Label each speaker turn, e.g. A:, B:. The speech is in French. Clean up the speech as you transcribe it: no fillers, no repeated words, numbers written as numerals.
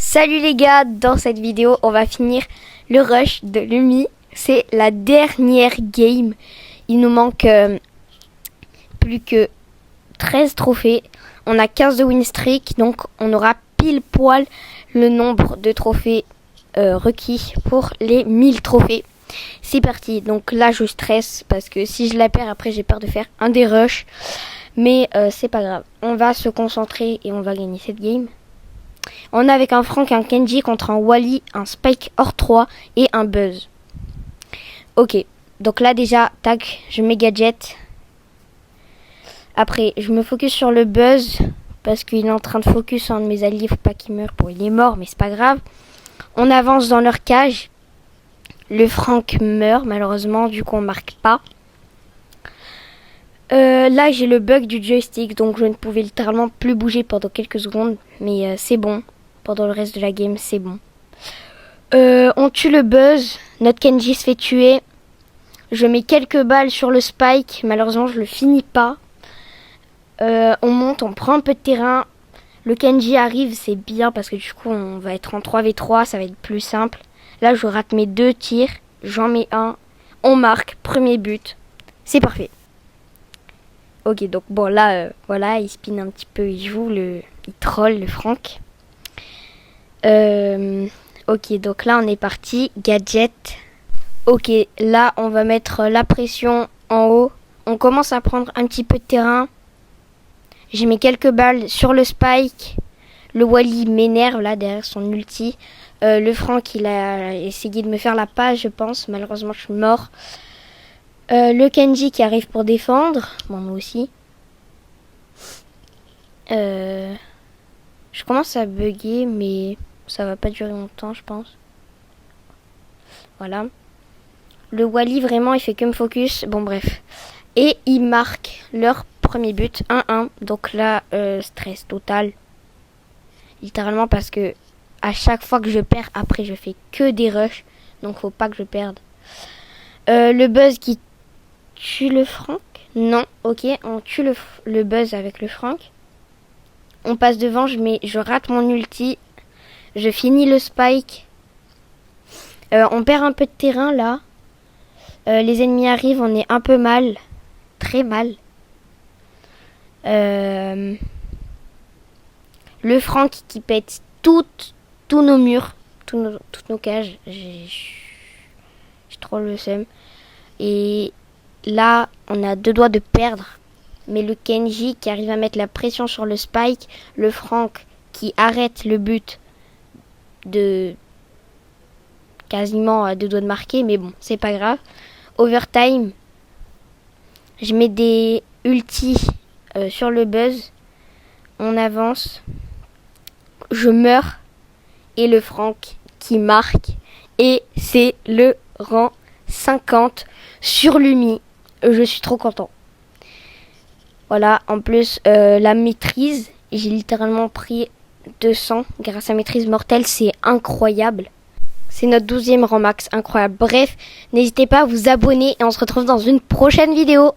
A: Salut les gars, dans cette vidéo on va finir le rush de Lumi. C'est la dernière game. Il nous manque plus que 13 trophées. On a 15 de win streak, donc on aura pile poil le nombre de trophées requis pour les 1000 trophées. C'est parti, donc là je stresse parce que si je la perds après j'ai peur de faire un des rushs. Mais c'est pas grave, on va se concentrer et on va gagner cette game. On a avec un Franck, un Kenji contre un Wally, un Spike hors 3 et un Buzz. Ok, donc là déjà, tac, je mets gadget. Après, je me focus sur le Buzz parce qu'il est en train de focus sur un de mes alliés, faut pas qu'il meure. Bon, il est mort, mais c'est pas grave. On avance dans leur cage. Le Franck meurt, malheureusement, du coup on marque pas. Là j'ai le bug du joystick, donc je ne pouvais littéralement plus bouger pendant quelques secondes, mais c'est bon. Pendant le reste de la game, c'est bon. On tue le Buzz, notre Kenji se fait tuer. Je mets quelques balles sur le Spike, malheureusement je le finis pas. On monte, on prend un peu de terrain. Le Kenji arrive, c'est bien parce que du coup on va être en 3v3, ça va être plus simple. Là je rate mes 2 tirs, j'en mets un, on marque, premier but, c'est parfait. Ok, donc bon là, voilà, il spin un petit peu, il joue, il troll le Franck. Ok, donc là on est parti, gadget. Ok, là on va mettre la pression en haut. On commence à prendre un petit peu de terrain. J'ai mis quelques balles sur le Spike. Le Wally m'énerve là derrière son ulti. Le Franck il a essayé de me faire la passe je pense, malheureusement je suis mort. Le Kenji qui arrive pour défendre. Bon, moi aussi. Je commence à bugger, mais ça va pas durer longtemps, je pense. Voilà. Le Wally, vraiment, il fait que me focus. Bon, bref. Et ils marquent leur premier but, 1-1. Donc là, stress total. Littéralement parce que à chaque fois que je perds, après, je fais que des rushs. Donc, faut pas que je perde. Le Buzz qui tue le Franck. Non, ok, on tue le Buzz avec le Franck. On passe devant, je rate mon ulti. Je finis le Spike. On perd un peu de terrain là. Les ennemis arrivent, on est un peu mal. Très mal. Le Franck qui pète tous nos murs. Toutes nos cages. J'ai trop le seum. Et là, on a 2 doigts de perdre. Mais le Kenji qui arrive à mettre la pression sur le Spike. Le Franck qui arrête le but de quasiment à 2 doigts de marquer. Mais bon, c'est pas grave. Overtime. Je mets des ultis sur le Buzz. On avance. Je meurs. Et le Franck qui marque. Et c'est le rang 50 sur Lumi. Je suis trop content. Voilà, en plus, la maîtrise, j'ai littéralement pris 200 grâce à maîtrise mortelle, c'est incroyable. C'est notre 12e rang max, incroyable. Bref, n'hésitez pas à vous abonner et on se retrouve dans une prochaine vidéo.